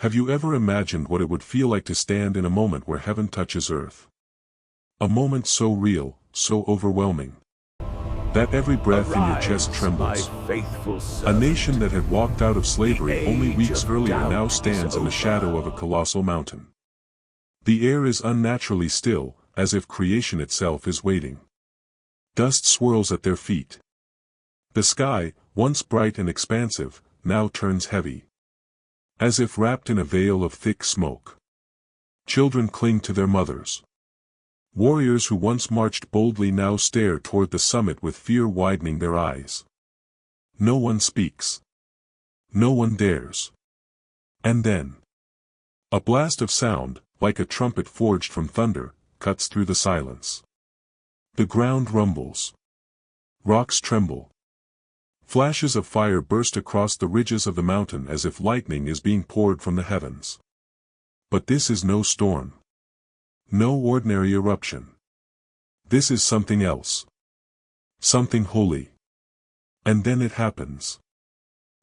Have you ever imagined what it would feel like to stand in a moment where heaven touches earth? A moment so real, so overwhelming, that every breath in your chest trembles. A nation that had walked out of slavery only weeks earlier now stands in the shadow of a colossal mountain. The air is unnaturally still, as if creation itself is waiting. Dust swirls at their feet. The sky, once bright and expansive, now turns heavy, as if wrapped in a veil of thick smoke. Children cling to their mothers. Warriors who once marched boldly now stare toward the summit with fear widening their eyes. No one speaks. No one dares. And then, a blast of sound, like a trumpet forged from thunder, cuts through the silence. The ground rumbles. Rocks tremble. Flashes of fire burst across the ridges of the mountain as if lightning is being poured from the heavens. But this is no storm. No ordinary eruption. This is something else. Something holy. And then it happens.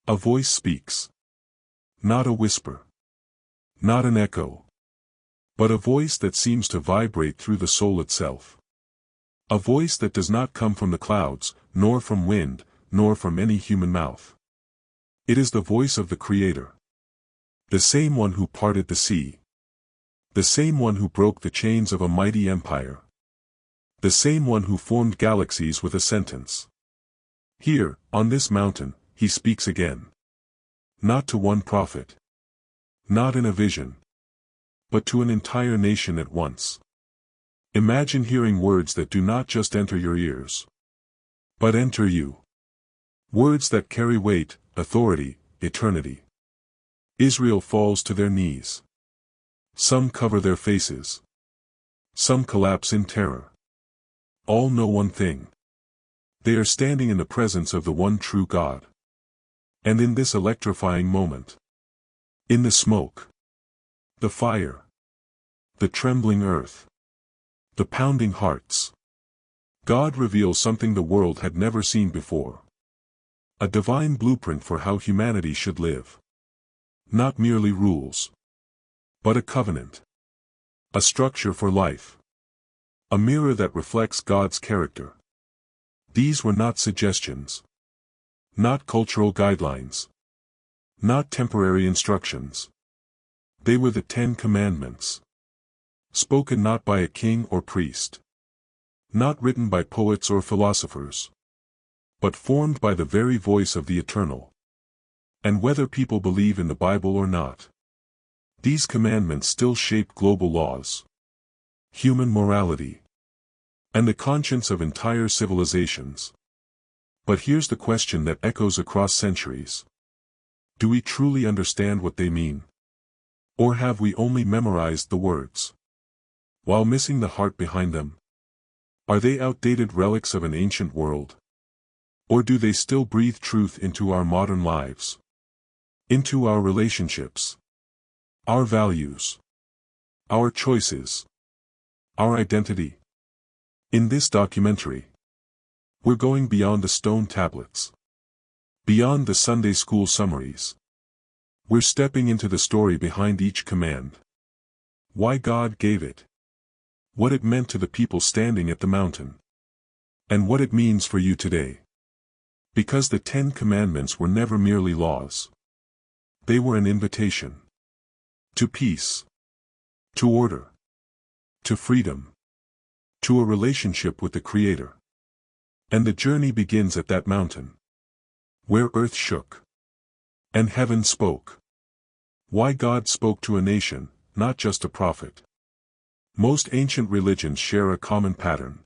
A voice speaks. Not a whisper. Not an echo. But a voice that seems to vibrate through the soul itself. A voice that does not come from the clouds, nor from wind, nor from any human mouth. It is the voice of the Creator. The same one who parted the sea. The same one who broke the chains of a mighty empire. The same one who formed galaxies with a sentence. Here, on this mountain, he speaks again. Not to one prophet. Not in a vision. But to an entire nation at once. Imagine hearing words that do not just enter your ears, but enter you. Words that carry weight, authority, eternity. Israel falls to their knees. Some cover their faces. Some collapse in terror. All know one thing. They are standing in the presence of the one true God. And in this electrifying moment, in the smoke, the fire, the trembling earth, the pounding hearts, God reveals something the world had never seen before. A divine blueprint for how humanity should live. Not merely rules, but a covenant. A structure for life. A mirror that reflects God's character. These were not suggestions. Not cultural guidelines. Not temporary instructions. They were the 10 Commandments. Spoken not by a king or priest. Not written by poets or philosophers. But formed by the very voice of the Eternal. And whether people believe in the Bible or not, these commandments still shape global laws, human morality, and the conscience of entire civilizations. But here's the question that echoes across centuries. Do we truly understand what they mean? Or have we only memorized the words, while missing the heart behind them? Are they outdated relics of an ancient world? Or do they still breathe truth into our modern lives? Into our relationships? Our values? Our choices? Our identity? In this documentary, we're going beyond the stone tablets. Beyond the Sunday school summaries. We're stepping into the story behind each command. Why God gave it. What it meant to the people standing at the mountain. And what it means for you today. Because the 10 Commandments were never merely laws. They were an invitation. To peace. To order. To freedom. To a relationship with the Creator. And the journey begins at that mountain. Where earth shook. And heaven spoke. Why God spoke to a nation, not just a prophet. Most ancient religions share a common pattern.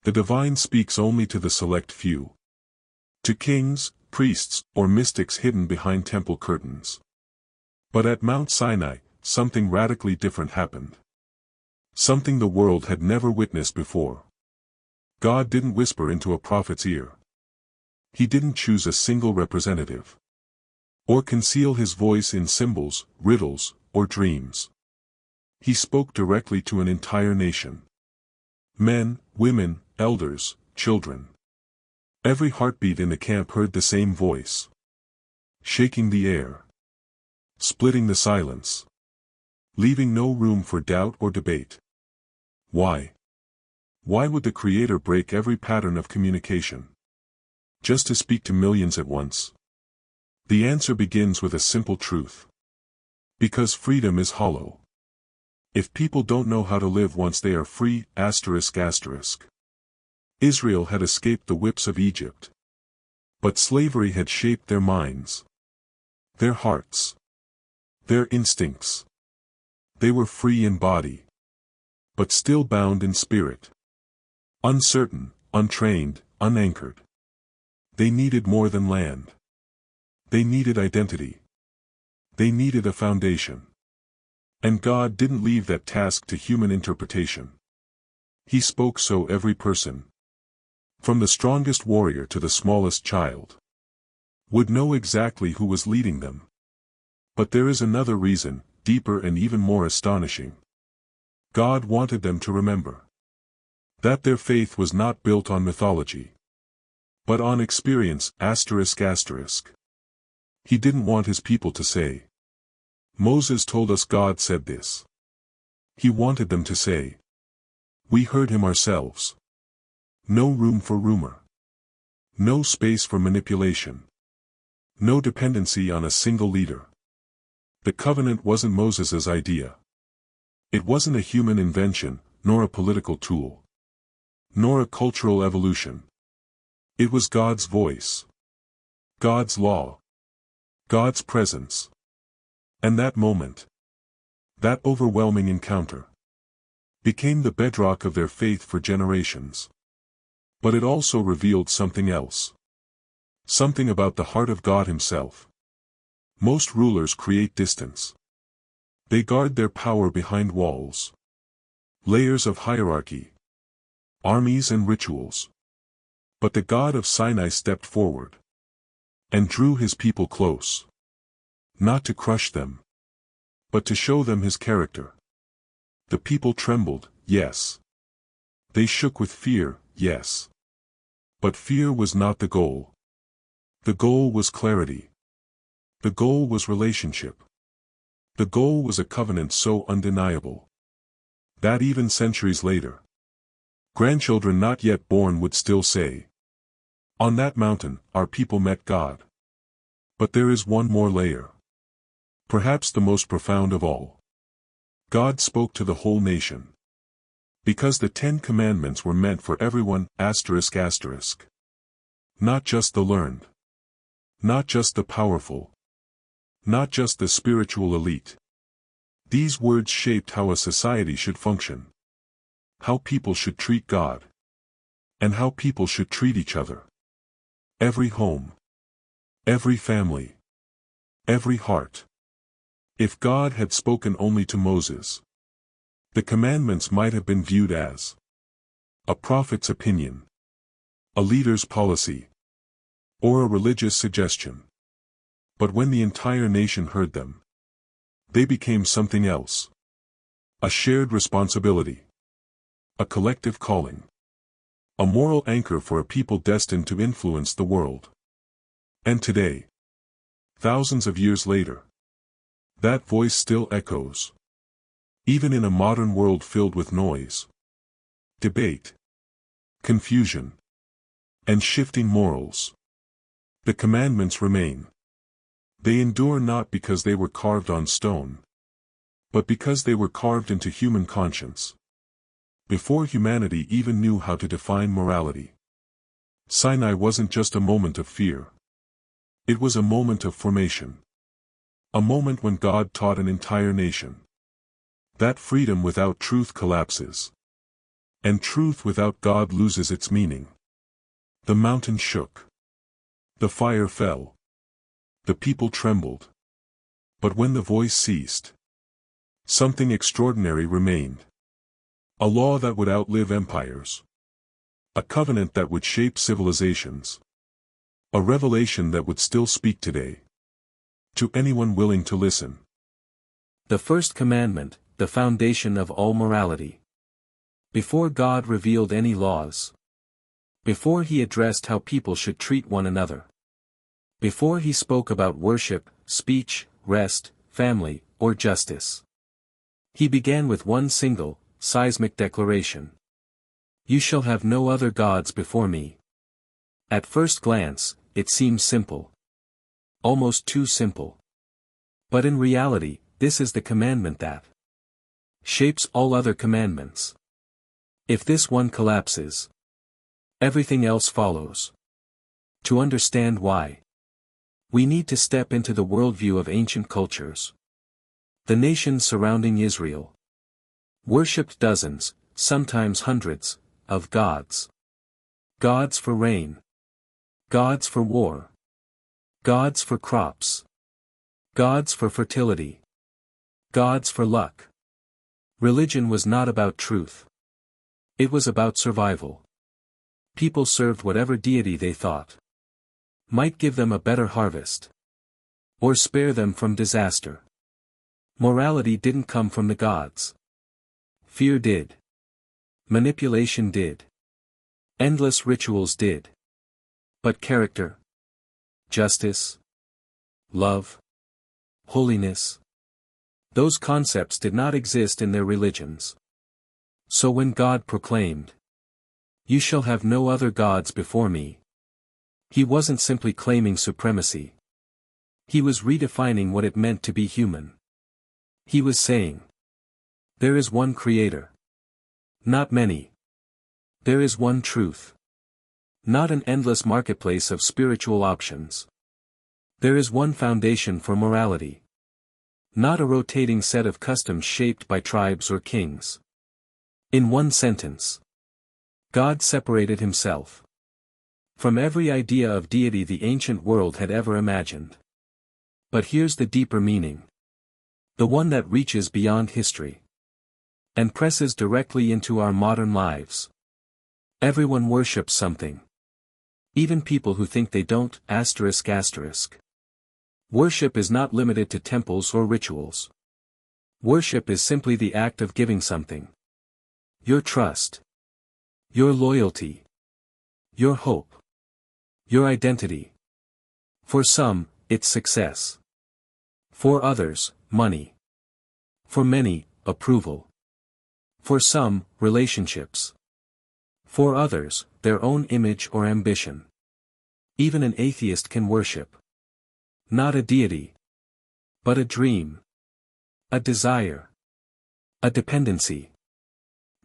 The divine speaks only to the select few. To kings, priests, or mystics hidden behind temple curtains. But at Mount Sinai, something radically different happened. Something the world had never witnessed before. God didn't whisper into a prophet's ear. He didn't choose a single representative. Or conceal his voice in symbols, riddles, or dreams. He spoke directly to an entire nation. Men, women, elders, children. Every heartbeat in the camp heard the same voice. Shaking the air. splitting the silence, leaving no room for doubt or debate. Why? Why would the Creator break every pattern of communication, just to speak to millions at once? The answer begins with a simple truth. Because freedom is hollow. If people don't know how to live once they are free, Israel had escaped the whips of Egypt. But slavery had shaped their minds, their hearts, their instincts. They were free in body, but still bound in spirit. Uncertain, untrained, unanchored. They needed more than land. They needed identity. They needed a foundation. And God didn't leave that task to human interpretation. He spoke so every person, from the strongest warrior to the smallest child, would know exactly who was leading them. But there is another reason, deeper and even more astonishing. God wanted them to remember that their faith was not built on mythology, but on experience. He didn't want his people to say, Moses told us God said this. He wanted them to say, we heard him ourselves. No room for rumor. No space for manipulation. No dependency on a single leader. The covenant wasn't Moses's idea. It wasn't a human invention, nor a political tool, nor a cultural evolution. It was God's voice, God's law, God's presence. And that moment, that overwhelming encounter, became the bedrock of their faith for generations. But it also revealed something else. Something about the heart of God himself. Most rulers create distance. They guard their power behind walls, layers of hierarchy, armies and rituals. But the God of Sinai stepped forward and drew his people close. Not to crush them, but to show them his character. The people trembled, yes. They shook with fear, yes. But fear was not the goal. The goal was clarity. The goal was relationship. The goal was a covenant so undeniable that even centuries later, grandchildren not yet born would still say, on that mountain, our people met God. But there is one more layer. Perhaps the most profound of all. God spoke to the whole nation. Because the 10 Commandments were meant for everyone, Not just the learned. Not just the powerful. Not just the spiritual elite. These words shaped how a society should function. How people should treat God. And how people should treat each other. Every home. Every family. Every heart. If God had spoken only to Moses, the commandments might have been viewed as a prophet's opinion, a leader's policy, or a religious suggestion. But when the entire nation heard them, they became something else. A shared responsibility. A collective calling. A moral anchor for a people destined to influence the world. And today, thousands of years later, that voice still echoes. Even in a modern world filled with noise, debate, confusion, and shifting morals, the commandments remain. They endure not because they were carved on stone, but because they were carved into human conscience. Before humanity even knew how to define morality, Sinai wasn't just a moment of fear. It was a moment of formation. A moment when God taught an entire nation that freedom without truth collapses, and truth without God loses its meaning. The mountain shook. The fire fell. The people trembled. But when the voice ceased, something extraordinary remained. A law that would outlive empires. A covenant that would shape civilizations. A revelation that would still speak today. To anyone willing to listen. The first commandment, the foundation of all morality. Before God revealed any laws. Before he addressed how people should treat one another. Before he spoke about worship, speech, rest, family, or justice. He began with one single, seismic declaration. You shall have no other gods before me. At first glance, it seems simple. Almost too simple. But in reality, this is the commandment that shapes all other commandments. If this one collapses, everything else follows. To understand why, we need to step into the worldview of ancient cultures. The nations surrounding Israel worshipped dozens, sometimes hundreds, of gods. Gods for rain. Gods for war. Gods for crops. Gods for fertility. Gods for luck. Religion was not about truth. It was about survival. People served whatever deity they thought might give them a better harvest, or spare them from disaster. Morality didn't come from the gods. Fear did. Manipulation did. Endless rituals did. But character, justice, love, holiness, those concepts did not exist in their religions. So when God proclaimed, "You shall have no other gods before me," he wasn't simply claiming supremacy. He was redefining what it meant to be human. He was saying, there is one Creator. Not many. There is one truth. Not an endless marketplace of spiritual options. There is one foundation for morality. Not a rotating set of customs shaped by tribes or kings. In one sentence, God separated himself from every idea of deity the ancient world had ever imagined. But here's the deeper meaning. The one that reaches beyond history and presses directly into our modern lives. Everyone worships something. Even people who think they don't, ***. Worship is not limited to temples or rituals. Worship is simply the act of giving something. Your trust. Your loyalty. Your hope. Your identity. For some, it's success. For others, money. For many, approval. For some, relationships. For others, their own image or ambition. Even an atheist can worship. Not a deity, but a dream. A desire. A dependency.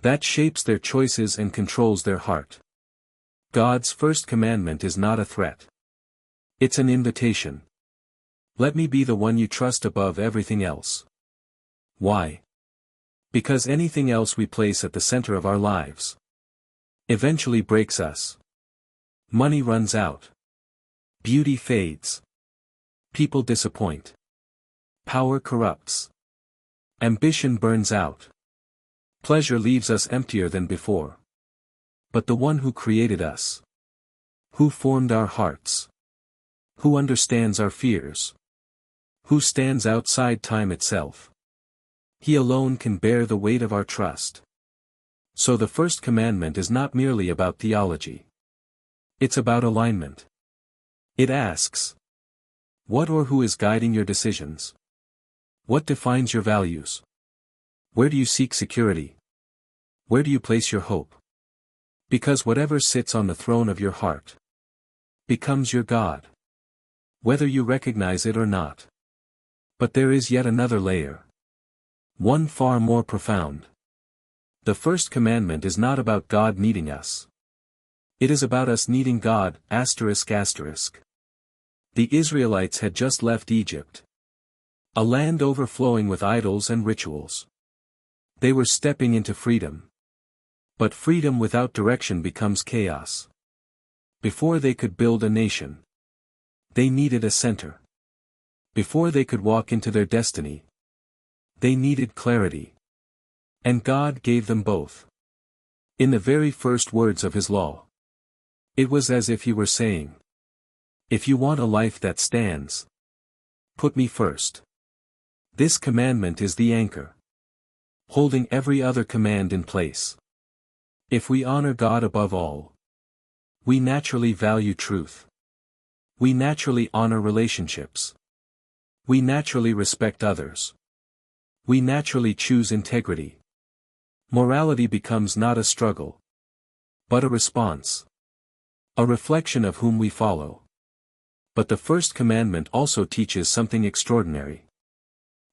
That shapes their choices and controls their heart. God's first commandment is not a threat. It's an invitation. Let me be the one you trust above everything else. Why? Because anything else we place at the center of our lives eventually breaks us. Money runs out. Beauty fades. People disappoint. Power corrupts. Ambition burns out. Pleasure leaves us emptier than before. But the one who created us, who formed our hearts, who understands our fears, who stands outside time itself, he alone can bear the weight of our trust. So the first commandment is not merely about theology. It's about alignment. It asks, what or who is guiding your decisions? What defines your values? Where do you seek security? Where do you place your hope? Because whatever sits on the throne of your heart becomes your God, whether you recognize it or not. But there is yet another layer. One far more profound. The first commandment is not about God needing us. It is about us needing God, ***. The Israelites had just left Egypt. A land overflowing with idols and rituals. They were stepping into freedom. But freedom without direction becomes chaos. Before they could build a nation, they needed a center. Before they could walk into their destiny, they needed clarity. And God gave them both. In the very first words of his law. It was as if he were saying, if you want a life that stands, put me first. This commandment is the anchor, holding every other command in place. If we honor God above all, we naturally value truth. We naturally honor relationships. We naturally respect others. We naturally choose integrity. Morality becomes not a struggle, but a response. A reflection of whom we follow. But the first commandment also teaches something extraordinary.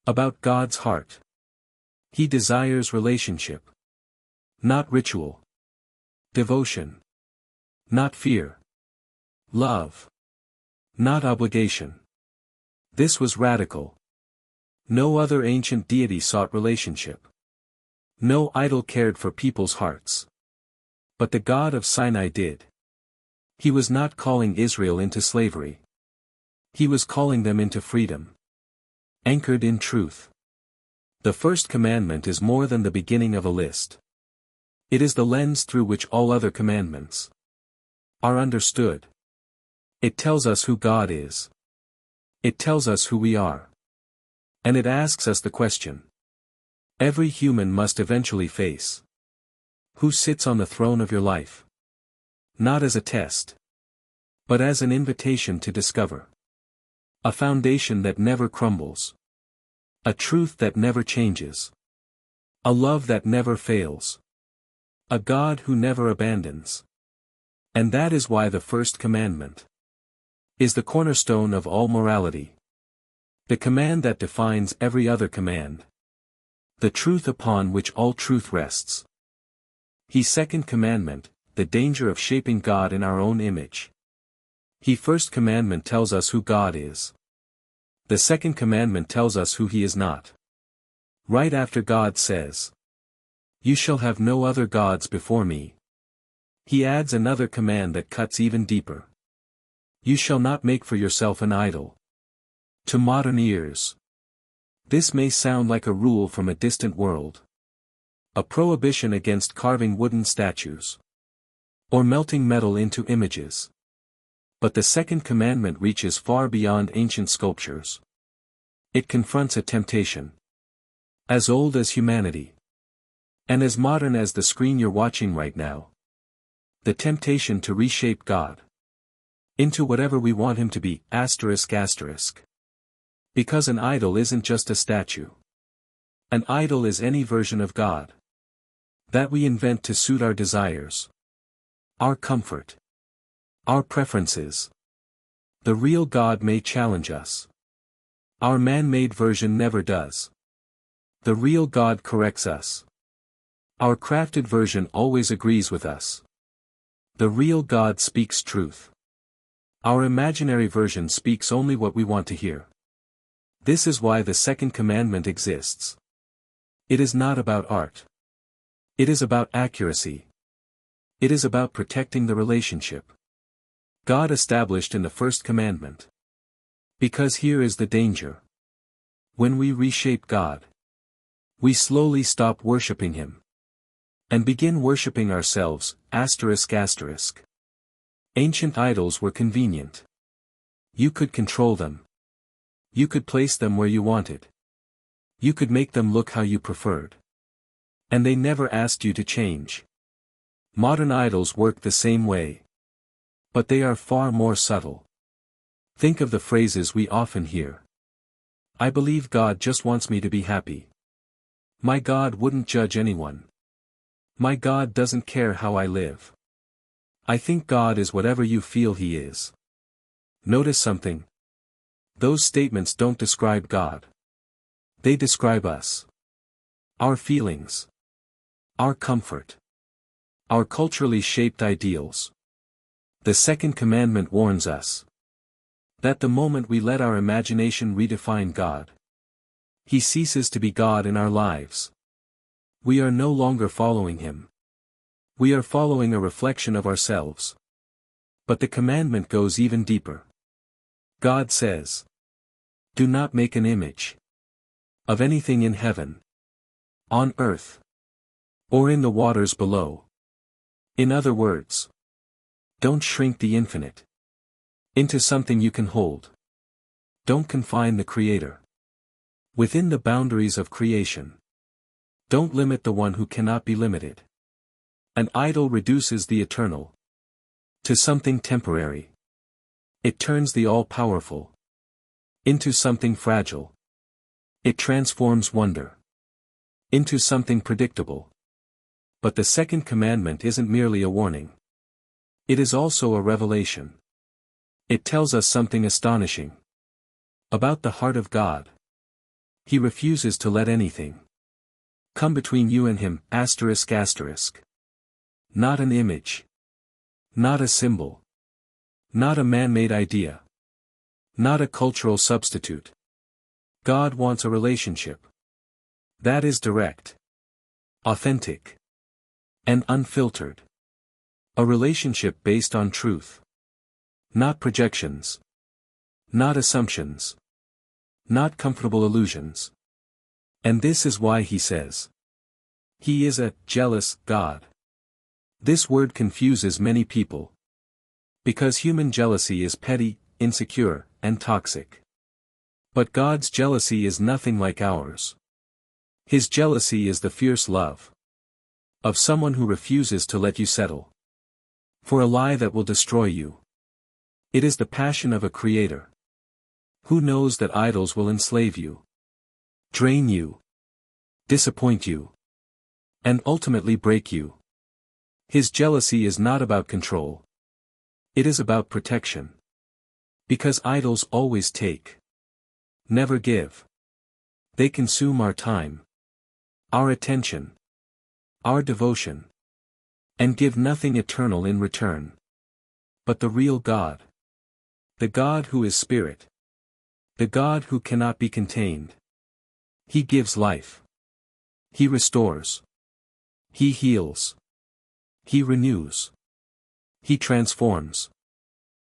About God's heart. He desires relationship. Not ritual. Devotion. Not fear. Love. Not obligation. This was radical. No other ancient deity sought relationship. No idol cared for people's hearts. But the God of Sinai did. He was not calling Israel into slavery. He was calling them into freedom. Anchored in truth. The first commandment is more than the beginning of a list. It is the lens through which all other commandments are understood. It tells us who God is. It tells us who we are. And it asks us the question every human must eventually face. Who sits on the throne of your life? Not as a test, but as an invitation to discover. A foundation that never crumbles. A truth that never changes. A love that never fails. A God who never abandons. And that is why the first commandment is the cornerstone of all morality. The command that defines every other command. The truth upon which all truth rests. His second commandment, the danger of shaping God in our own image. His first commandment tells us who God is. The second commandment tells us who He is not. Right after God says, "You shall have no other gods before me," He adds another command that cuts even deeper. "You shall not make for yourself an idol." To modern ears, this may sound like a rule from a distant world. A prohibition against carving wooden statues. Or melting metal into images. But the second commandment reaches far beyond ancient sculptures. It confronts a temptation. As old as humanity. And as modern as the screen you're watching right now. The temptation to reshape God. Into whatever we want Him to be, asterisk asterisk. Because an idol isn't just a statue. An idol is any version of God that we invent to suit our desires. Our comfort. Our preferences. The real God may challenge us. Our man-made version never does. The real God corrects us. Our crafted version always agrees with us. The real God speaks truth. Our imaginary version speaks only what we want to hear. This is why the second commandment exists. It is not about art. It is about accuracy. It is about protecting the relationship God established in the first commandment. Because here is the danger. When we reshape God, we slowly stop worshipping Him. And begin worshipping ourselves, asterisk asterisk. Ancient idols were convenient. You could control them. You could place them where you wanted. You could make them look how you preferred. And they never asked you to change. Modern idols work the same way. But they are far more subtle. Think of the phrases we often hear. I believe God just wants me to be happy. My God wouldn't judge anyone. My God doesn't care how I live. I think God is whatever you feel He is. Notice something. Those statements don't describe God. They describe us. Our feelings. Our comfort. Our culturally shaped ideals. The second commandment warns us that the moment we let our imagination redefine God, He ceases to be God in our lives. We are no longer following Him. We are following a reflection of ourselves. But the commandment goes even deeper. God says, "Do not make an image of anything in heaven, on earth, or in the waters below." In other words, don't shrink the infinite into something you can hold. Don't confine the Creator within the boundaries of creation. Don't limit the one who cannot be limited. An idol reduces the eternal to something temporary. It turns the all-powerful into something fragile. It transforms wonder into something predictable. But the second commandment isn't merely a warning. It is also a revelation. It tells us something astonishing about the heart of God. He refuses to let anything come between you and him, asterisk asterisk. Not an image. Not a symbol. Not a man-made idea. Not a cultural substitute. God wants a relationship that is direct, authentic, and unfiltered. A relationship based on truth. Not projections. Not assumptions. Not comfortable illusions. And this is why he says, He is a jealous God. This word confuses many people, because human jealousy is petty, insecure, and toxic. But God's jealousy is nothing like ours. His jealousy is the fierce love of someone who refuses to let you settle for a lie that will destroy you. It is the passion of a creator who knows that idols will enslave you, drain you, disappoint you, and ultimately break you. His jealousy is not about control. It is about protection. Because idols always take, never give. They consume our time, our attention, our devotion, and give nothing eternal in return. But the real God, the God who is spirit, the God who cannot be contained, he gives life. He restores. He heals. He renews. He transforms.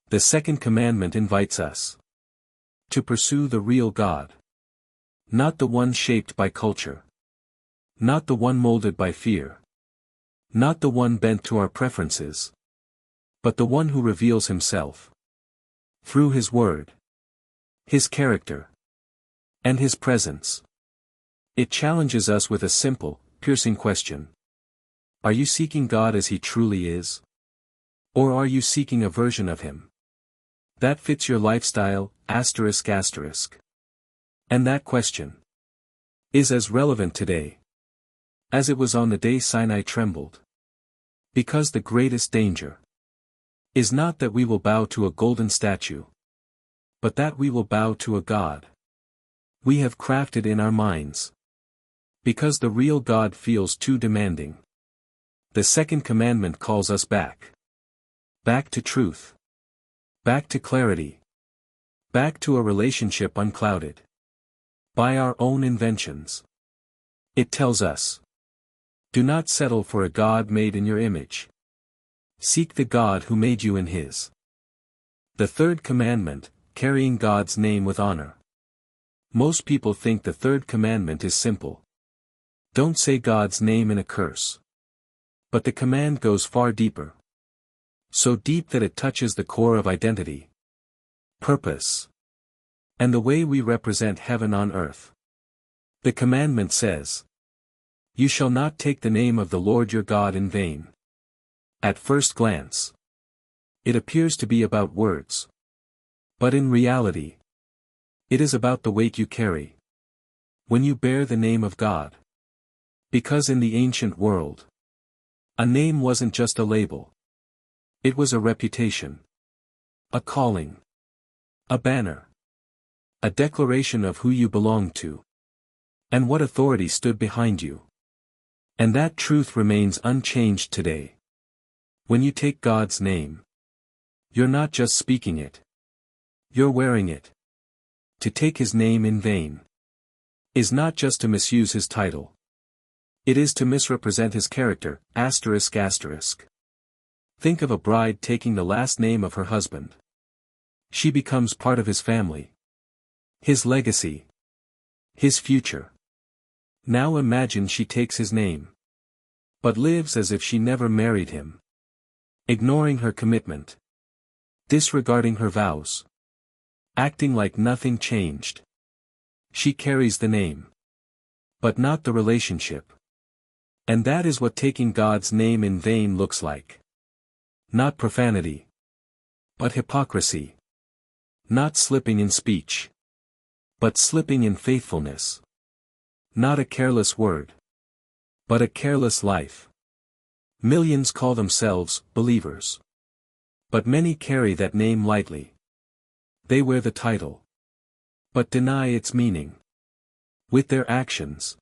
The second commandment invites us to pursue the real God. Not the one shaped by culture. Not the one molded by fear. Not the one bent to our preferences. But the one who reveals himself through his word, his character, and his presence. It challenges us with a simple, piercing question. Are you seeking God as he truly is? Or are you seeking a version of him that fits your lifestyle, asterisk asterisk? And that question is as relevant today as it was on the day Sinai trembled. Because the greatest danger is not that we will bow to a golden statue, but that we will bow to a God we have crafted in our minds. Because the real God feels too demanding. The second commandment calls us back. Back to truth. Back to clarity. Back to a relationship unclouded by our own inventions. It tells us, do not settle for a God made in your image. Seek the God who made you in his. The third commandment, carrying God's name with honor. Most people think the third commandment is simple. Don't say God's name in a curse. But the command goes far deeper. So deep that it touches the core of identity, purpose, and the way we represent heaven on earth. The commandment says, you shall not take the name of the Lord your God in vain. At first glance, it appears to be about words. But in reality, it is about the weight you carry when you bear the name of God. Because in the ancient world, a name wasn't just a label. It was a reputation, a calling, a banner, a declaration of who you belonged to, and what authority stood behind you. And that truth remains unchanged today. When you take God's name, you're not just speaking it. You're wearing it. To take his name in vain is not just to misuse his title. It is to misrepresent his character, asterisk asterisk. Think of a bride taking the last name of her husband. She becomes part of his family, his legacy, his future. Now imagine she takes his name, but lives as if she never married him. Ignoring her commitment. Disregarding her vows. Acting like nothing changed. She carries the name, but not the relationship. And that is what taking God's name in vain looks like. Not profanity, but hypocrisy. Not slipping in speech, but slipping in faithfulness. Not a careless word, but a careless life. Millions call themselves believers, but many carry that name lightly. They wear the title, but deny its meaning. With their actions,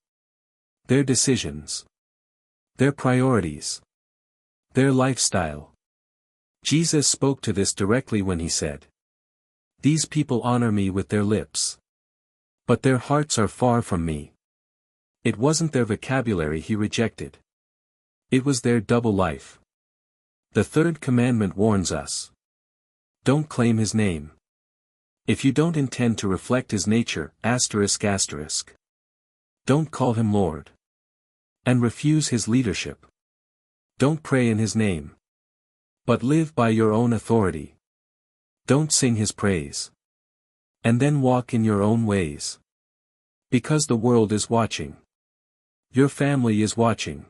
their decisions, their priorities, their lifestyle. Jesus spoke to this directly when he said, "These people honor me with their lips, but their hearts are far from me." It wasn't their vocabulary he rejected. It was their double life. The third commandment warns us. Don't claim his name. If you don't intend to reflect his nature, ***. Don't call him Lord. And refuse his leadership. Don't pray in his name. But live by your own authority. Don't sing his praise. And then walk in your own ways. Because the world is watching. Your family is watching.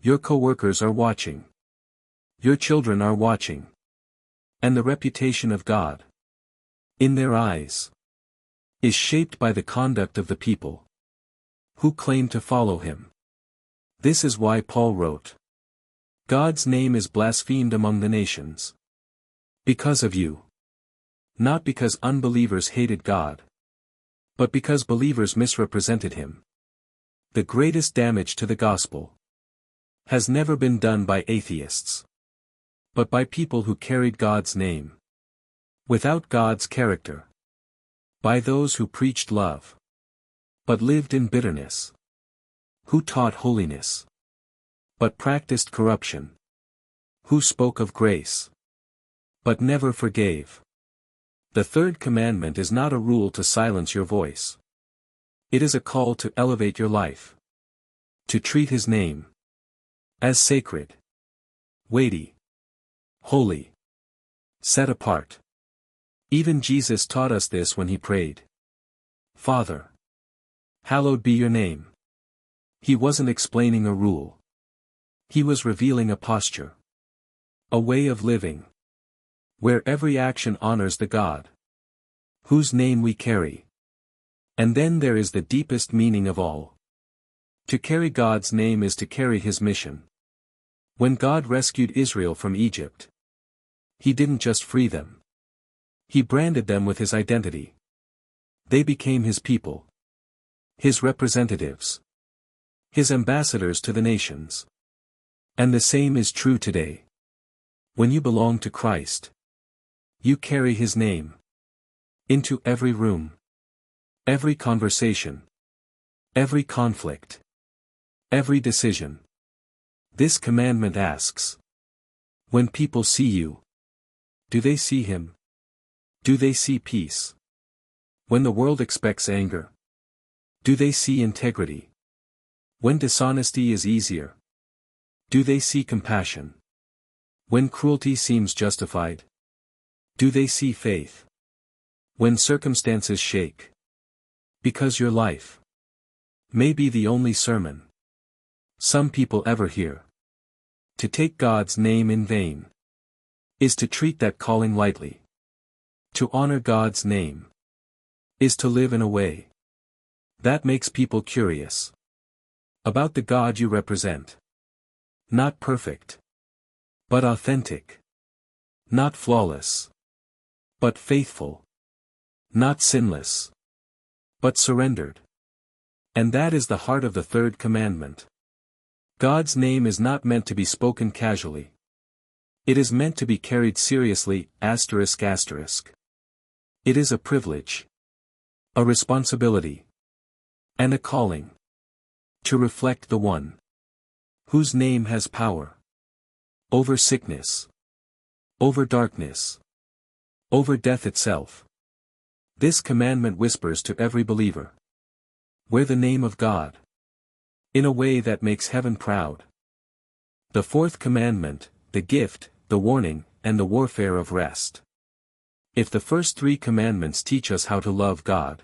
Your co-workers are watching. Your children are watching. And the reputation of God, in their eyes, is shaped by the conduct of the people who claim to follow him. This is why Paul wrote, "God's name is blasphemed among the nations. Because of you." Not because unbelievers hated God, but because believers misrepresented him. The greatest damage to the gospel has never been done by atheists, but by people who carried God's name without God's character. By those who preached love, but lived in bitterness. Who taught holiness, but practiced corruption. Who spoke of grace, but never forgave. The third commandment is not a rule to silence your voice. It is a call to elevate your life. To treat his name as sacred, weighty, holy, set apart. Even Jesus taught us this when he prayed, "Father, hallowed be your name." He wasn't explaining a rule. He was revealing a posture. A way of living. Where every action honors the God whose name we carry. And then there is the deepest meaning of all. To carry God's name is to carry his mission. When God rescued Israel from Egypt, he didn't just free them. He branded them with his identity. They became his people. His representatives. His ambassadors to the nations. And the same is true today. When you belong to Christ, you carry his name into every room, every conversation, every conflict, every decision. This commandment asks, when people see you, do they see him? Do they see peace? When the world expects anger, do they see integrity? When dishonesty is easier, do they see compassion? When cruelty seems justified, do they see faith? When circumstances shake, because your life may be the only sermon some people ever hear. To take God's name in vain is to treat that calling lightly. To honor God's name is to live in a way that makes people curious about the God you represent. Not perfect, but authentic. Not flawless, but faithful. Not sinless, but surrendered. And that is the heart of the third commandment. God's name is not meant to be spoken casually. It is meant to be carried seriously, ***. It is a privilege, a responsibility, and a calling to reflect the one whose name has power over sickness, over darkness, over death itself. This commandment whispers to every believer, wear the name of God in a way that makes heaven proud. The fourth commandment, the gift, the warning, and the warfare of rest. If the first three commandments teach us how to love God,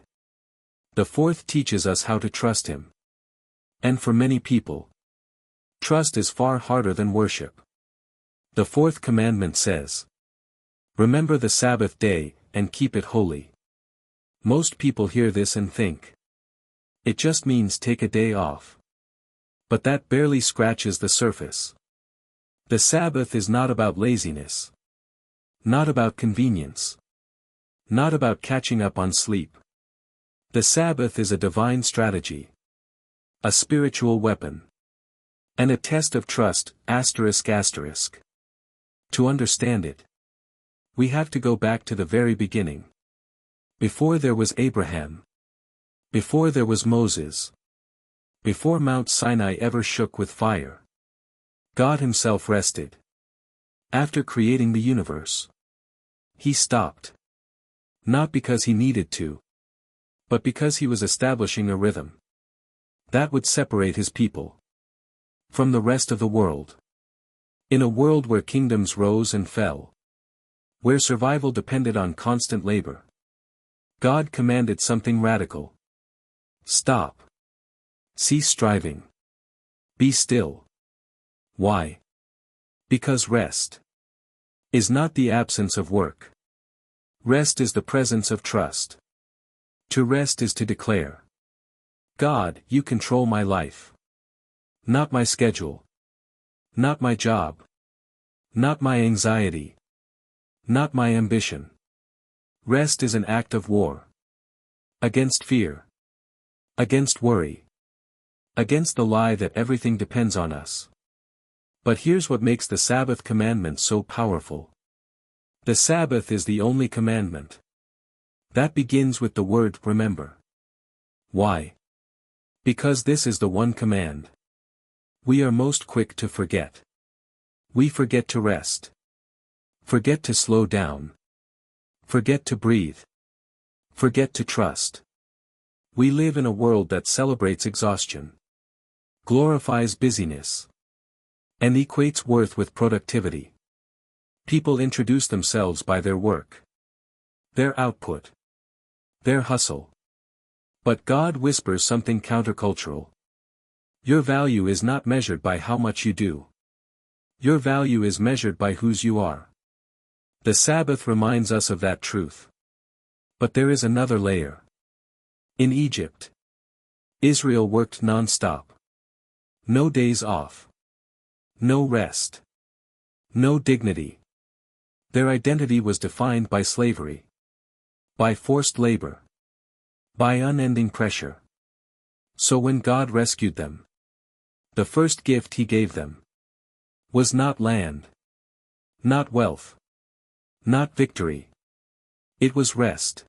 the fourth teaches us how to trust him. And for many people, trust is far harder than worship. The fourth commandment says, remember the Sabbath day, and keep it holy. Most people hear this and think, it just means take a day off. But that barely scratches the surface. The Sabbath is not about laziness. Not about convenience. Not about catching up on sleep. The Sabbath is a divine strategy. A spiritual weapon. And a test of trust, ***. To understand it, we have to go back to the very beginning. Before there was Abraham. Before there was Moses. Before Mount Sinai ever shook with fire. God himself rested. After creating the universe. He stopped. Not because he needed to. But because he was establishing a rhythm. That would separate his people. From the rest of the world. In a world where kingdoms rose and fell. Where survival depended on constant labor. God commanded something radical. Stop. Cease striving. Be still. Why? Because rest is not the absence of work. Rest is the presence of trust. To rest is to declare, God, you control my life. Not my schedule. Not my job. Not my anxiety. Not my ambition. Rest is an act of war. Against fear. Against worry. Against the lie that everything depends on us. But here's what makes the Sabbath commandment so powerful. The Sabbath is the only commandment that begins with the word remember. Why? Because this is the one command we are most quick to forget. We forget to rest. Forget to slow down. Forget to breathe. Forget to trust. We live in a world that celebrates exhaustion, glorifies busyness, and equates worth with productivity. People introduce themselves by their work, their output, their hustle. But God whispers something countercultural. Your value is not measured by how much you do. Your value is measured by whose you are. The Sabbath reminds us of that truth. But there is another layer. In Egypt, Israel worked non-stop. No days off. No rest. No dignity. Their identity was defined by slavery. By forced labor. By unending pressure. So when God rescued them, the first gift he gave them was not land. Not wealth. Not victory. It was rest.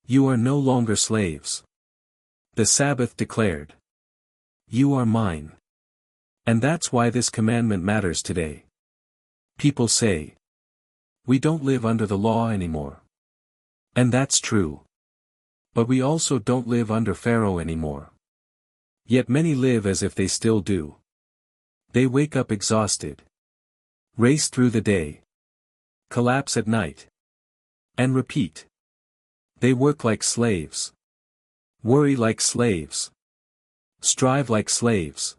You are no longer slaves. The Sabbath declared. You are mine. And that's why this commandment matters today. People say, we don't live under the law anymore. And that's true. But we also don't live under Pharaoh anymore. Yet many live as if they still do. They wake up exhausted. Race through the day. Collapse at night. And repeat. They work like slaves. Worry like slaves. Strive like slaves.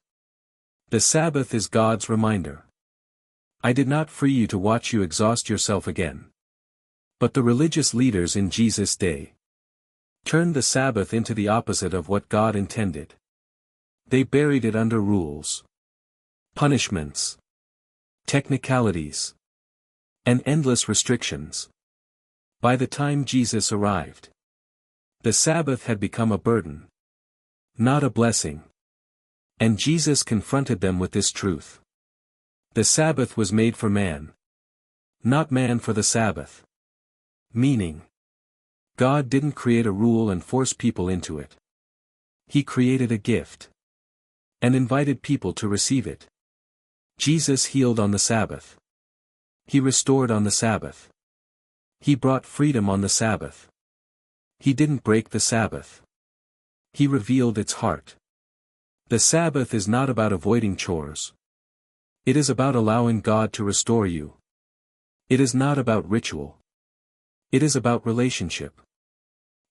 The Sabbath is God's reminder. I did not free you to watch you exhaust yourself again. But the religious leaders in Jesus' day turned the Sabbath into the opposite of what God intended. They buried it under rules, punishments, technicalities, and endless restrictions. By the time Jesus arrived, the Sabbath had become a burden, not a blessing. And Jesus confronted them with this truth. The Sabbath was made for man, not man for the Sabbath. Meaning, God didn't create a rule and force people into it. He created a gift and invited people to receive it. Jesus healed on the Sabbath. He restored on the Sabbath. He brought freedom on the Sabbath. He didn't break the Sabbath. He revealed its heart. The Sabbath is not about avoiding chores. It is about allowing God to restore you. It is not about ritual. It is about relationship.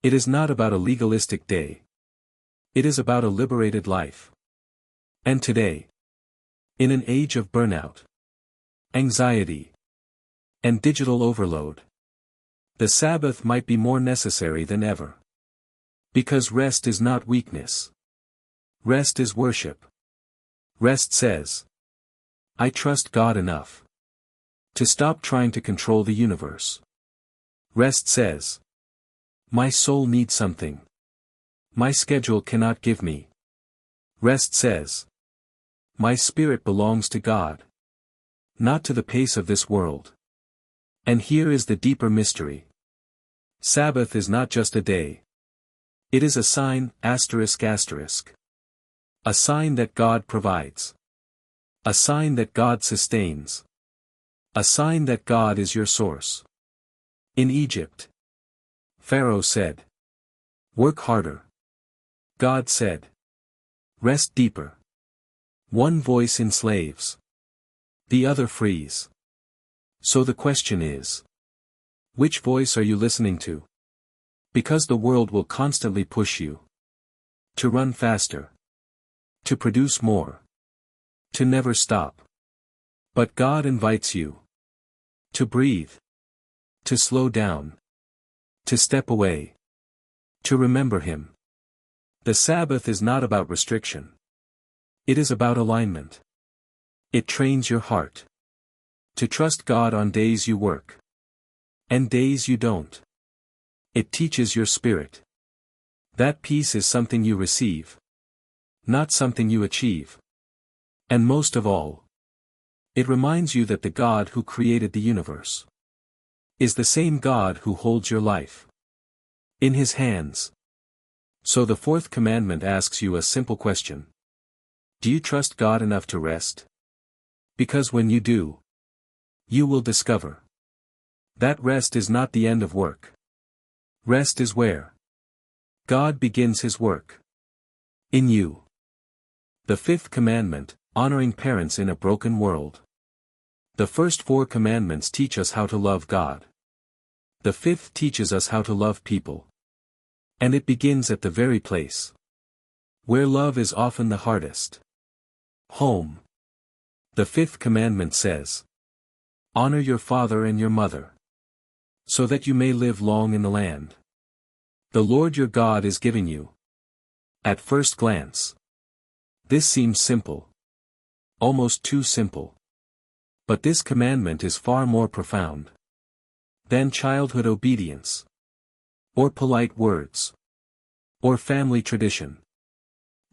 It is not about a legalistic day. It is about a liberated life. And today, in an age of burnout, anxiety, and digital overload, The Sabbath might be more necessary than ever. Because rest is not weakness. Rest is worship. Rest says, I trust God enough to stop trying to control the universe. Rest says, my soul needs something my schedule cannot give me. Rest says, my spirit belongs to God, not to the pace of this world. And here is the deeper mystery. Sabbath is not just a day. It is a sign, asterisk asterisk. A sign that God provides. A sign that God sustains. A sign that God is your source. In Egypt, Pharaoh said, work harder. God said, rest deeper. One voice enslaves. The other frees. So the question is, which voice are you listening to? Because the world will constantly push you to run faster, to produce more, to never stop. But God invites you to breathe, to slow down, to step away, to remember Him. The Sabbath is not about restriction. It is about alignment. It trains your heart to trust God on days you work and days you don't. It teaches your spirit that peace is something you receive, not something you achieve. And most of all, it reminds you that the God who created the universe is the same God who holds your life in His hands. So the fourth commandment asks you a simple question. Do you trust God enough to rest? Because when you do, you will discover that rest is not the end of work. Rest is where God begins His work. In you. The fifth commandment, honoring parents in a broken world. The first four commandments teach us how to love God. The fifth teaches us how to love people. And it begins at the very place where love is often the hardest. Home. The fifth commandment says, honor your father and your mother, so that you may live long in the land the Lord your God is giving you. At first glance, this seems simple. Almost too simple. But this commandment is far more profound than childhood obedience, or polite words, or family tradition.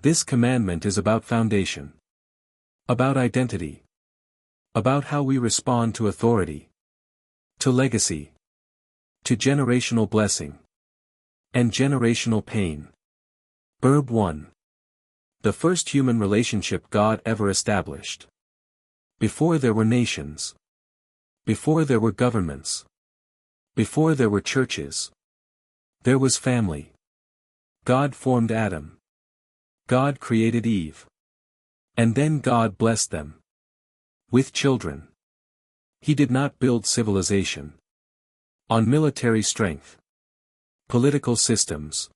This commandment is about foundation, about identity, about how we respond to authority, to legacy, to generational blessing, and generational pain. Verb 1. The first human relationship God ever established. Before there were nations. Before there were governments. Before there were churches. There was family. God formed Adam. God created Eve. And then God blessed them with children. He did not build civilization on military strength, political systems,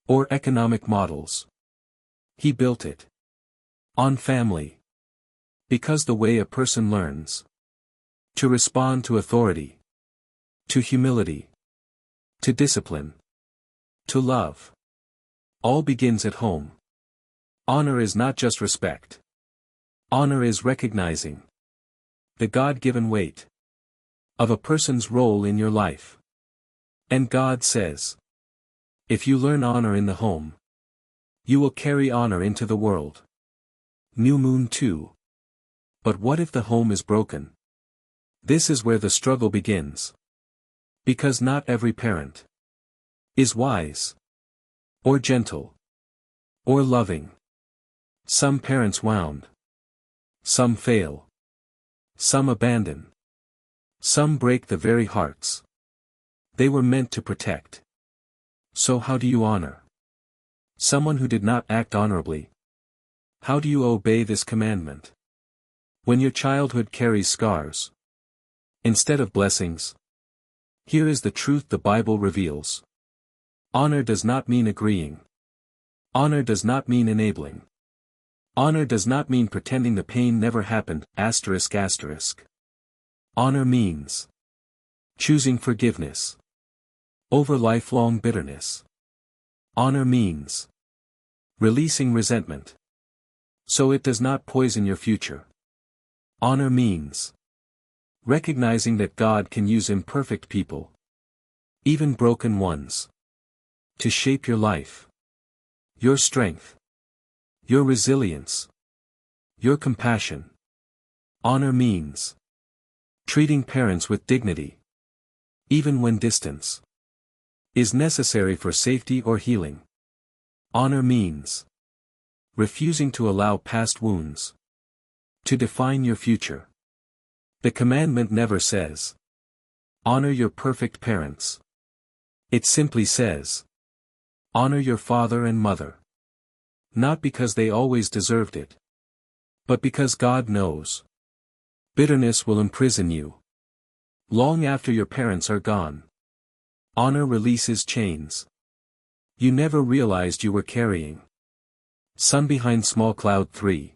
or economic models. He built it on family. Because the way a person learns to respond to authority, to humility, to discipline, to love, all begins at home. Honor is not just respect. Honor is recognizing the God-given weight of a person's role in your life. And God says, if you learn honor in the home, you will carry honor into the world. New Moon 2. But what if the home is broken? This is where the struggle begins. Because not every parent is wise, or gentle, or loving. Some parents wound. Some fail. Some abandon. Some break the very hearts they were meant to protect. So how do you honor someone who did not act honorably? How do you obey this commandment when your childhood carries scars instead of blessings? Here is the truth the Bible reveals. Honor does not mean agreeing. Honor does not mean enabling. Honor does not mean pretending the pain never happened, asterisk asterisk. Honor means choosing forgiveness, over lifelong bitterness. Honor means releasing resentment, so it does not poison your future. Honor means recognizing that God can use imperfect people, even broken ones, to shape your life, your strength, your resilience, your compassion. Honor means treating parents with dignity, even when distance is necessary for safety or healing. Honor means refusing to allow past wounds to define your future. The commandment never says, honor your perfect parents. It simply says, honor your father and mother. Not because they always deserved it, but because God knows bitterness will imprison you long after your parents are gone. Honor releases chains you never realized you were carrying. Sun behind small cloud 3.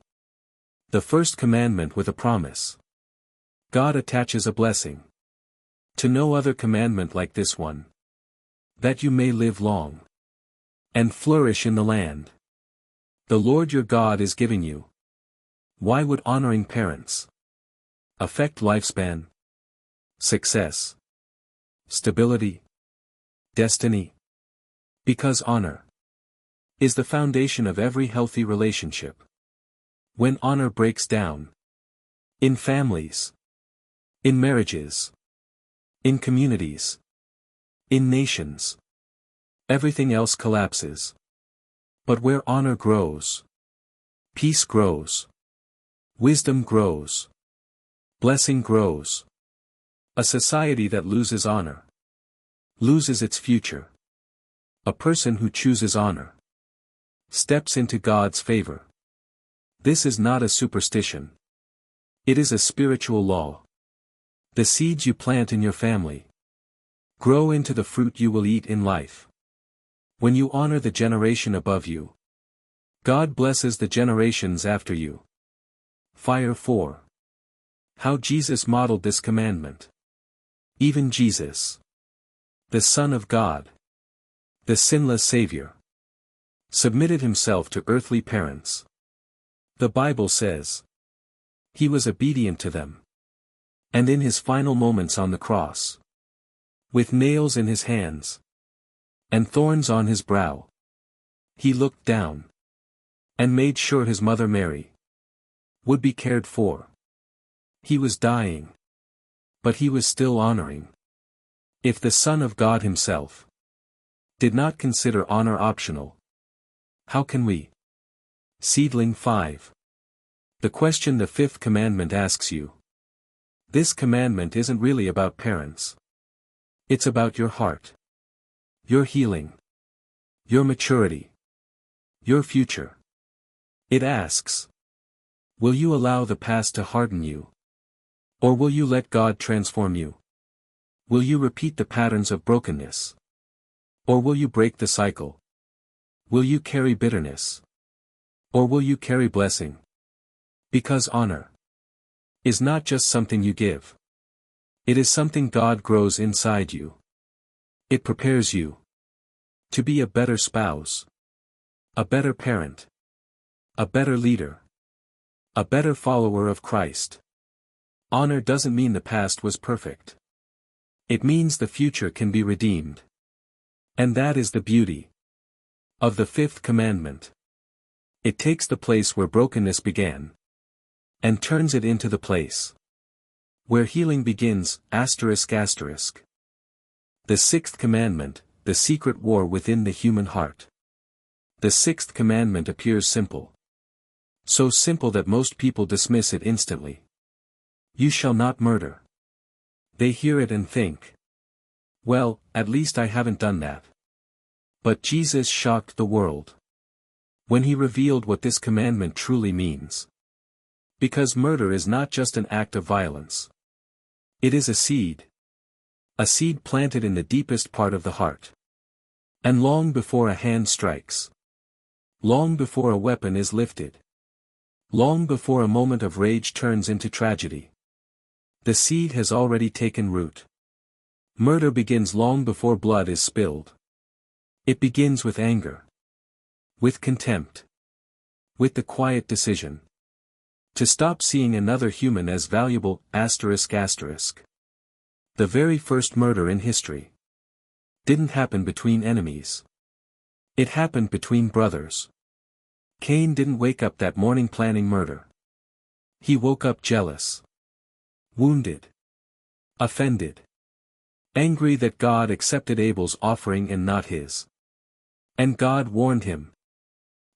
The first commandment with a promise. God attaches a blessing to no other commandment like this one, that you may live long and flourish in the land the Lord your God is giving you. Why would honoring parents affect lifespan, success, stability, destiny? Because honor is the foundation of every healthy relationship. When honor breaks down, in families, in marriages, in communities, in nations, everything else collapses. But where honor grows, peace grows, wisdom grows, blessing grows. A society that loses honor loses its future. A person who chooses honor steps into God's favor. This is not a superstition. It is a spiritual law. The seeds you plant in your family grow into the fruit you will eat in life. When you honor the generation above you, God blesses the generations after you. Fire 4. How Jesus modeled this commandment. Even Jesus, the Son of God, the sinless Savior, submitted himself to earthly parents. The Bible says, he was obedient to them. And in his final moments on the cross, with nails in his hands and thorns on his brow, he looked down and made sure his mother Mary would be cared for. He was dying, but he was still honoring. If the Son of God himself did not consider honor optional, how can we? Seedling 5. The question the fifth commandment asks you. This commandment isn't really about parents. It's about your heart, your healing, your maturity, your future. It asks, will you allow the past to harden you? Or will you let God transform you? Will you repeat the patterns of brokenness? Or will you break the cycle? Will you carry bitterness? Or will you carry blessing? Because honor is not just something you give. It is something God grows inside you. It prepares you to be a better spouse, a better parent, a better leader, a better follower of Christ. Honor doesn't mean the past was perfect. It means the future can be redeemed. And that is the beauty of the fifth commandment. It takes the place where brokenness began and turns it into the place where healing begins. The sixth commandment, the secret war within the human heart. The sixth commandment appears simple. So simple that most people dismiss it instantly. You shall not murder. They hear it and think, well, at least I haven't done that. But Jesus shocked the world when he revealed what this commandment truly means. Because murder is not just an act of violence. It is a seed. A seed planted in the deepest part of the heart. And long before a hand strikes. Long before a weapon is lifted. Long before a moment of rage turns into tragedy. The seed has already taken root. Murder begins long before blood is spilled. It begins with anger. With contempt. With the quiet decision to stop seeing another human as valuable, ***. The very first murder in history didn't happen between enemies. It happened between brothers. Cain didn't wake up that morning planning murder. He woke up jealous. Wounded. Offended. Angry that God accepted Abel's offering and not his. And God warned him.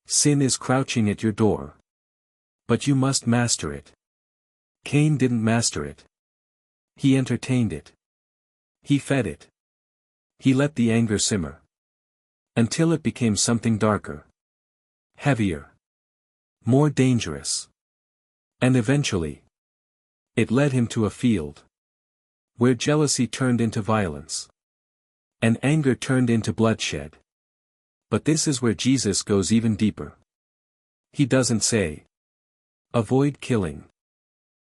Sin is crouching at your door. But you must master it. Cain didn't master it. He entertained it. He fed it. He let the anger simmer. Until it became something darker. Heavier. More dangerous. And eventually, it led him to a field where jealousy turned into violence. And anger turned into bloodshed. But this is where Jesus goes even deeper. He doesn't say, avoid killing.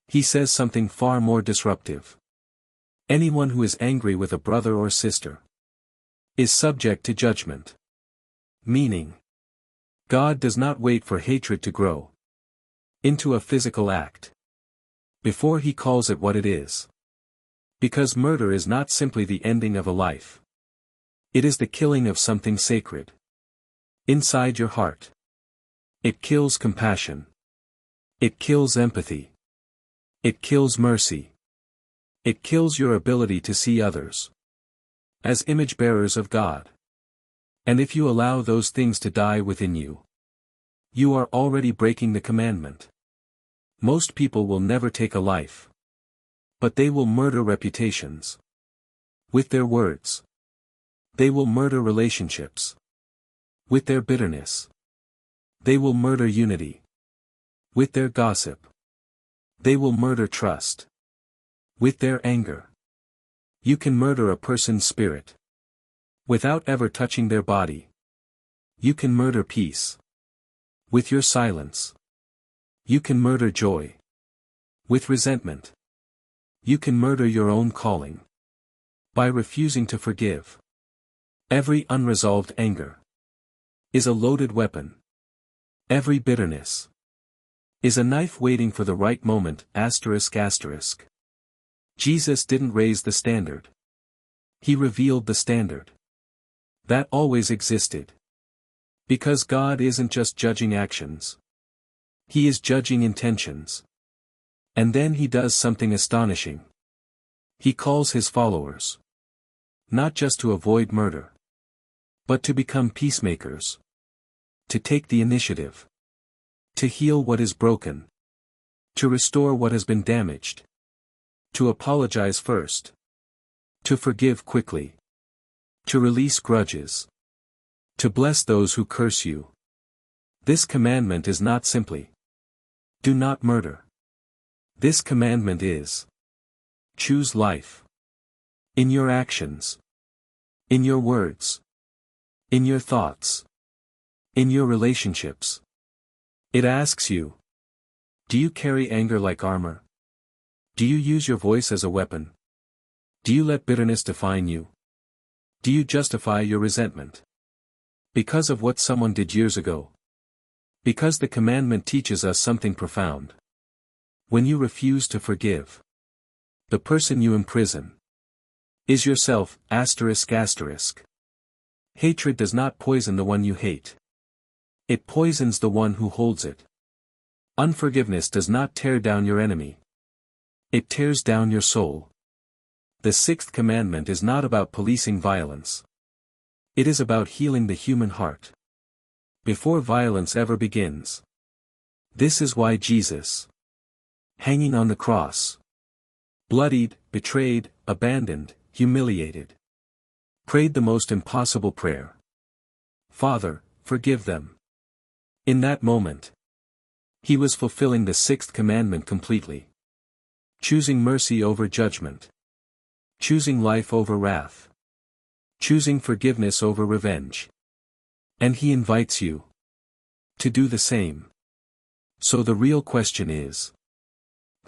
He says something far more disruptive. Anyone who is angry with a brother or sister is subject to judgment. Meaning, God does not wait for hatred to grow into a physical act before he calls it what it is. Because murder is not simply the ending of a life. It is the killing of something sacred inside your heart. It kills compassion. It kills empathy. It kills mercy. It kills your ability to see others as image bearers of God. And if you allow those things to die within you, you are already breaking the commandment. Most people will never take a life. But they will murder reputations. With their words. They will murder relationships. With their bitterness. They will murder unity. With their gossip. They will murder trust. With their anger. You can murder a person's spirit without ever touching their body. You can murder peace with your silence. You can murder joy with resentment. You can murder your own calling by refusing to forgive. Every unresolved anger is a loaded weapon. Every bitterness is a knife waiting for the right moment, ***. Jesus didn't raise the standard. He revealed the standard. That always existed. Because God isn't just judging actions. He is judging intentions. And then he does something astonishing. He calls his followers not just to avoid murder, but to become peacemakers. To take the initiative. To heal what is broken. To restore what has been damaged. To apologize first. To forgive quickly. To release grudges. To bless those who curse you. This commandment is not simply, do not murder. This commandment is, choose life. In your actions. In your words. In your thoughts. In your relationships. It asks you, do you carry anger like armor? Do you use your voice as a weapon? Do you let bitterness define you? Do you justify your resentment because of what someone did years ago? Because the commandment teaches us something profound. When you refuse to forgive, the person you imprison is yourself, ***. Hatred does not poison the one you hate. It poisons the one who holds it. Unforgiveness does not tear down your enemy. It tears down your soul. The sixth commandment is not about policing violence. It is about healing the human heart. Before violence ever begins. This is why Jesus, hanging on the cross, bloodied, betrayed, abandoned, humiliated, prayed the most impossible prayer. Father, forgive them. In that moment, he was fulfilling the sixth commandment completely. Choosing mercy over judgment. Choosing life over wrath. Choosing forgiveness over revenge. And he invites you to do the same. So the real question is,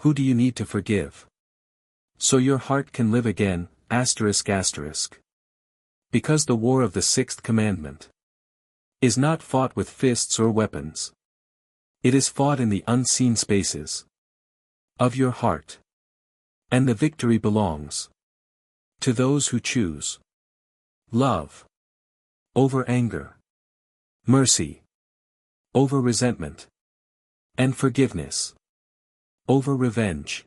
who do you need to forgive? So your heart can live again, Because the war of the sixth commandment is not fought with fists or weapons. It is fought in the unseen spaces of your heart. And the victory belongs to those who choose love over anger, mercy over resentment, and forgiveness over revenge.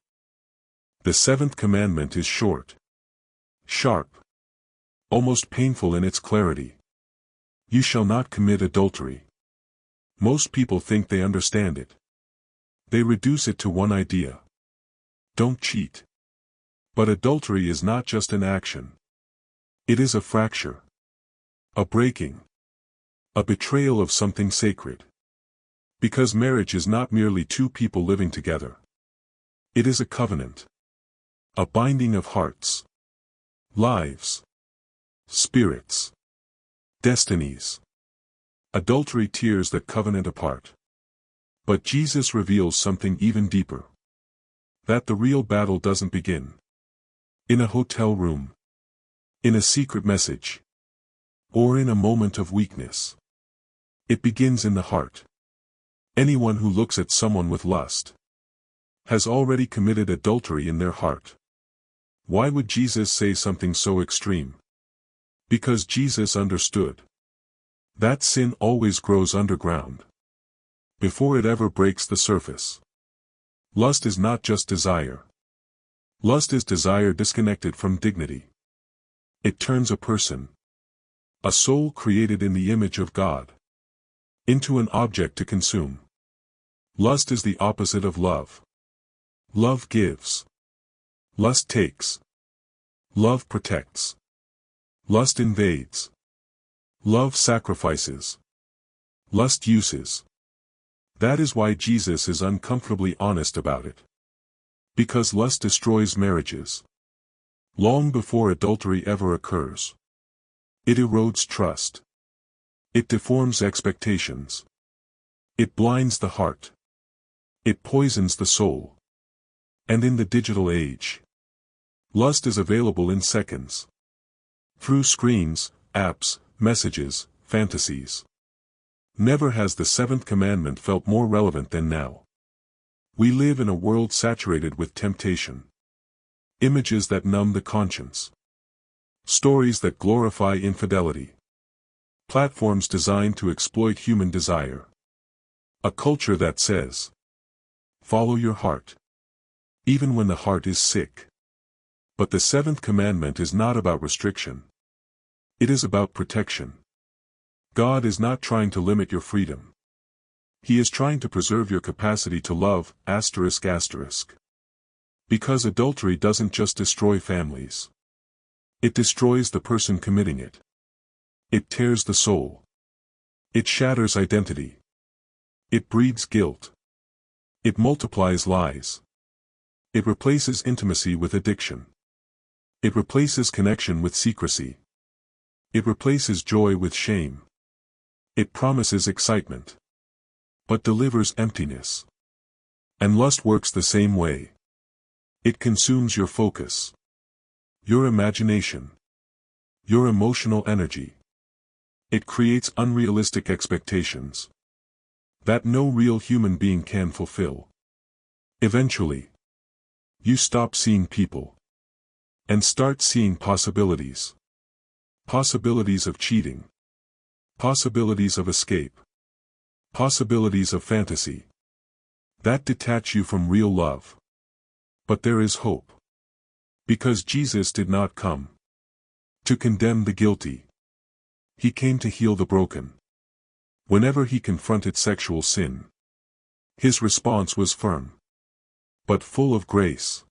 The seventh commandment is short, sharp, almost painful in its clarity. You shall not commit adultery. Most people think they understand it. They reduce it to one idea. Don't cheat. But adultery is not just an action. It is a fracture. A breaking. A betrayal of something sacred. Because marriage is not merely two people living together. It is a covenant. A binding of hearts. Lives. Spirits. Destinies. Adultery tears that covenant apart. But Jesus reveals something even deeper. That the real battle doesn't begin in a hotel room, in a secret message, or in a moment of weakness. It begins in the heart. Anyone who looks at someone with lust has already committed adultery in their heart. Why would Jesus say something so extreme? Because Jesus understood that sin always grows underground, before it ever breaks the surface. Lust is not just desire. Lust is desire disconnected from dignity. It turns a person, a soul created in the image of God, into an object to consume. Lust is the opposite of love. Love gives. Lust takes. Love protects. Lust invades. Love sacrifices. Lust uses. That is why Jesus is uncomfortably honest about it. Because lust destroys marriages. Long before adultery ever occurs. It erodes trust. It deforms expectations. It blinds the heart. It poisons the soul. And in the digital age, lust is available in seconds. Through screens, apps, messages, fantasies. Never has the seventh commandment felt more relevant than now. We live in a world saturated with temptation. Images that numb the conscience. Stories that glorify infidelity. Platforms designed to exploit human desire. A culture that says, follow your heart. Even when the heart is sick. But the seventh commandment is not about restriction. It is about protection. God is not trying to limit your freedom. He is trying to preserve your capacity to love, ***. Because adultery doesn't just destroy families. It destroys the person committing it. It tears the soul. It shatters identity. It breeds guilt. It multiplies lies. It replaces intimacy with addiction. It replaces connection with secrecy. It replaces joy with shame. It promises excitement, but delivers emptiness. And lust works the same way. It consumes your focus, your imagination, your emotional energy. It creates unrealistic expectations that no real human being can fulfill. Eventually, you stop seeing people and start seeing possibilities. Possibilities of cheating. Possibilities of escape. Possibilities of fantasy. That detach you from real love. But there is hope. Because Jesus did not come to condemn the guilty. He came to heal the broken. Whenever he confronted sexual sin, his response was firm, but full of grace.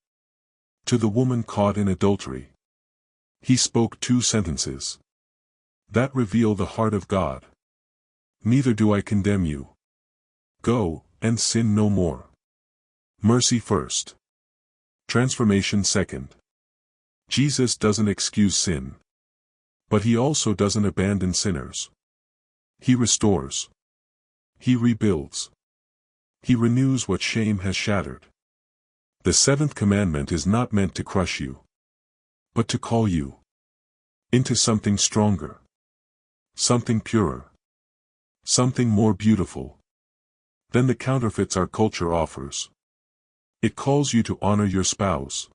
To the woman caught in adultery, he spoke 2 sentences that reveal the heart of God. Neither do I condemn you. Go, and sin no more. Mercy first. Transformation second. Jesus doesn't excuse sin. But he also doesn't abandon sinners. He restores. He rebuilds. He renews what shame has shattered. The seventh commandment is not meant to crush you. but to call you into something stronger, something purer, something more beautiful than the counterfeits our culture offers. It calls you to honor your spouse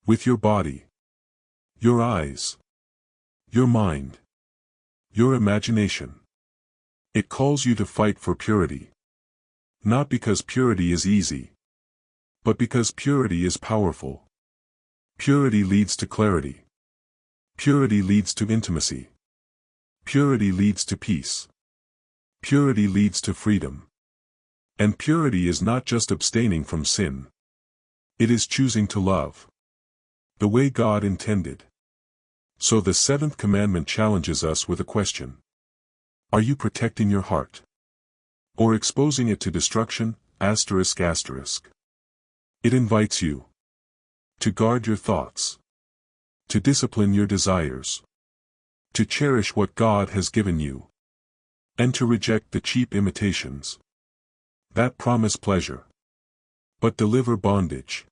with your body, your eyes, your mind, your imagination. It calls you to fight for purity. Not because purity is easy, but because purity is powerful. Purity leads to clarity. Purity leads to intimacy. Purity leads to peace. Purity leads to freedom. And purity is not just abstaining from sin. It is choosing to love the way God intended. So the seventh commandment challenges us with a question. Are you protecting your heart? Or exposing it to destruction? It invites you to guard your thoughts, to discipline your desires, to cherish what God has given you, and to reject the cheap imitations that promise pleasure, but deliver bondage.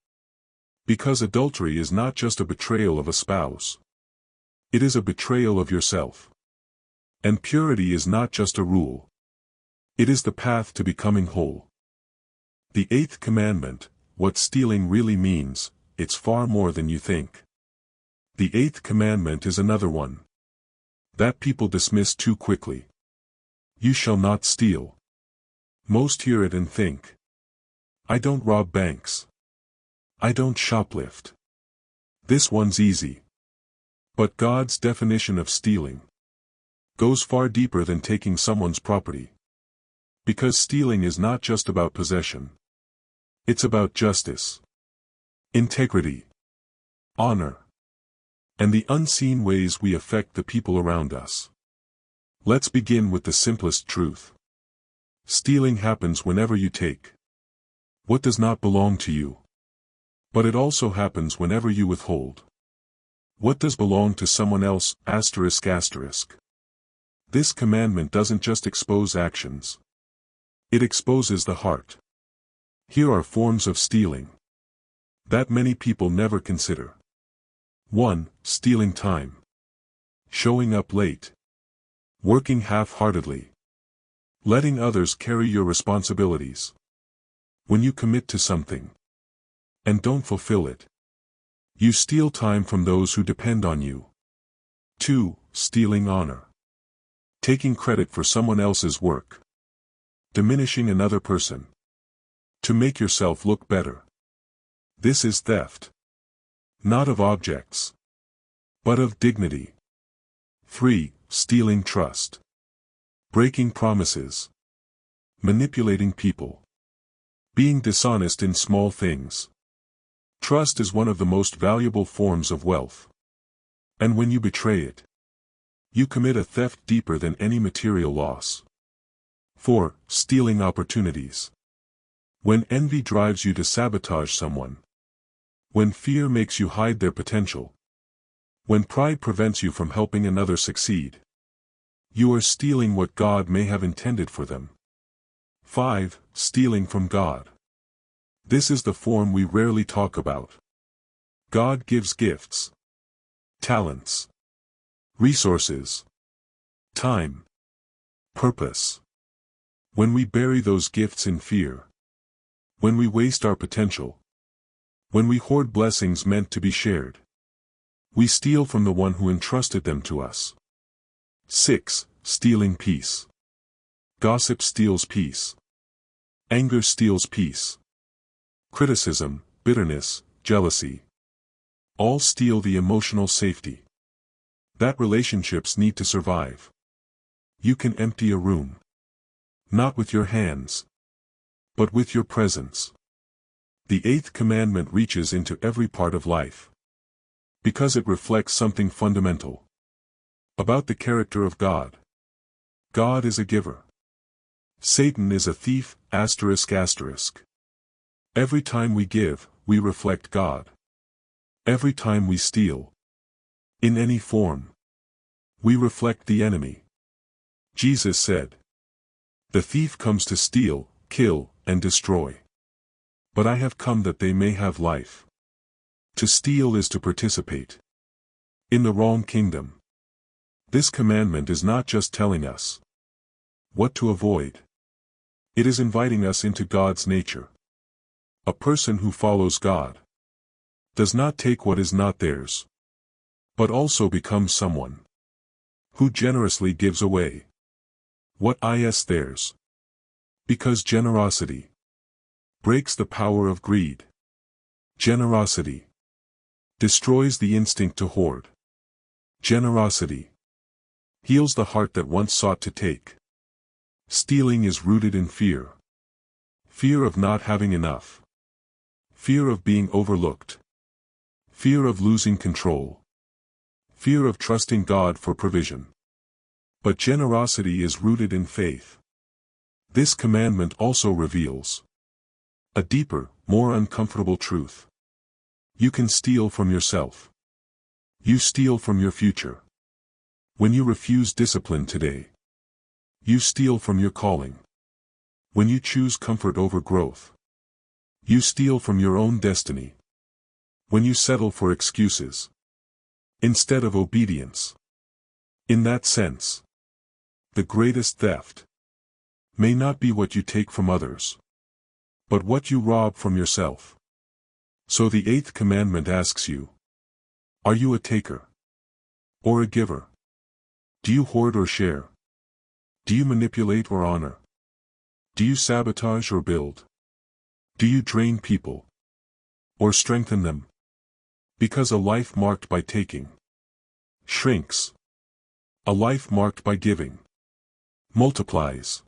Because adultery is not just a betrayal of a spouse. It is a betrayal of yourself. And purity is not just a rule. It is the path to becoming whole. The eighth commandment, what stealing really means, it's far more than you think. The eighth commandment is another one that people dismiss too quickly. You shall not steal. Most hear it and think, I don't rob banks. I don't shoplift. This one's easy. But God's definition of stealing goes far deeper than taking someone's property. Because stealing is not just about possession. It's about justice, integrity, honor, and the unseen ways we affect the people around us. Let's begin with the simplest truth. Stealing happens whenever you take what does not belong to you. But it also happens whenever you withhold what does belong to someone else. This commandment doesn't just expose actions. It exposes the heart. Here are forms of stealing that many people never consider. 1. Stealing time. Showing up late. Working half-heartedly. Letting others carry your responsibilities. When you commit to something and don't fulfill it, you steal time from those who depend on you. 2. Stealing honor. Taking credit for someone else's work. Diminishing another person to make yourself look better. This is theft. Not of objects, but of dignity. 3. Stealing trust. Breaking promises. Manipulating people. Being dishonest in small things. Trust is one of the most valuable forms of wealth. And when you betray it, you commit a theft deeper than any material loss. 4. Stealing opportunities. When envy drives you to sabotage someone. When fear makes you hide their potential. When pride prevents you from helping another succeed. You are stealing what God may have intended for them. 5. Stealing from God. This is the form we rarely talk about. God gives gifts, talents, resources, time, purpose. When we bury those gifts in fear, when we waste our potential, when we hoard blessings meant to be shared, we steal from the one who entrusted them to us. 6. Stealing peace. Gossip steals peace. Anger steals peace. Criticism, bitterness, jealousy. All steal the emotional safety that relationships need to survive. You can empty a room. Not with your hands, but with your presence. The eighth commandment reaches into every part of life. Because it reflects something fundamental about the character of God. God is a giver. Satan is a thief. Every time we give, we reflect God. Every time we steal, in any form, we reflect the enemy. Jesus said, "The thief comes to steal, kill, and destroy. But I have come that they may have life." To steal is to participate In the wrong kingdom. This commandment is not just telling us what to avoid. It is inviting us into God's nature. A person who follows God does not take what is not theirs, but also becomes someone who generously gives away what is theirs. Because generosity breaks the power of greed. Generosity destroys the instinct to hoard. Generosity heals the heart that once sought to take. Stealing is rooted in fear. Fear of not having enough. Fear of being overlooked. Fear of losing control. Fear of trusting God for provision. But generosity is rooted in faith. This commandment also reveals a deeper, more uncomfortable truth. You can steal from yourself. You steal from your future. When you refuse discipline today, you steal from your calling. When you choose comfort over growth, you steal from your own destiny. When you settle for excuses instead of obedience. In that sense, the greatest theft may not be what you take from others, but what you rob from yourself. So the eighth commandment asks you, are you a taker or a giver? Do you hoard or share? Do you manipulate or honor? Do you sabotage or build? Do you drain people or strengthen them? Because a life marked by taking shrinks. A life marked by giving multiplies.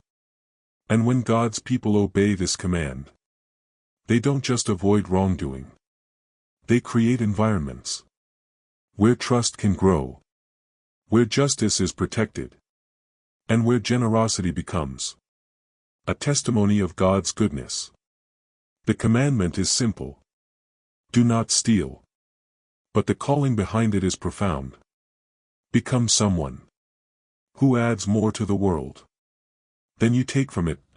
And when God's people obey this command, they don't just avoid wrongdoing. They create environments where trust can grow, where justice is protected, and where generosity becomes a testimony of God's goodness. The commandment is simple. Do not steal. But the calling behind it is profound. Become someone who adds more to the world than you take from it, ***.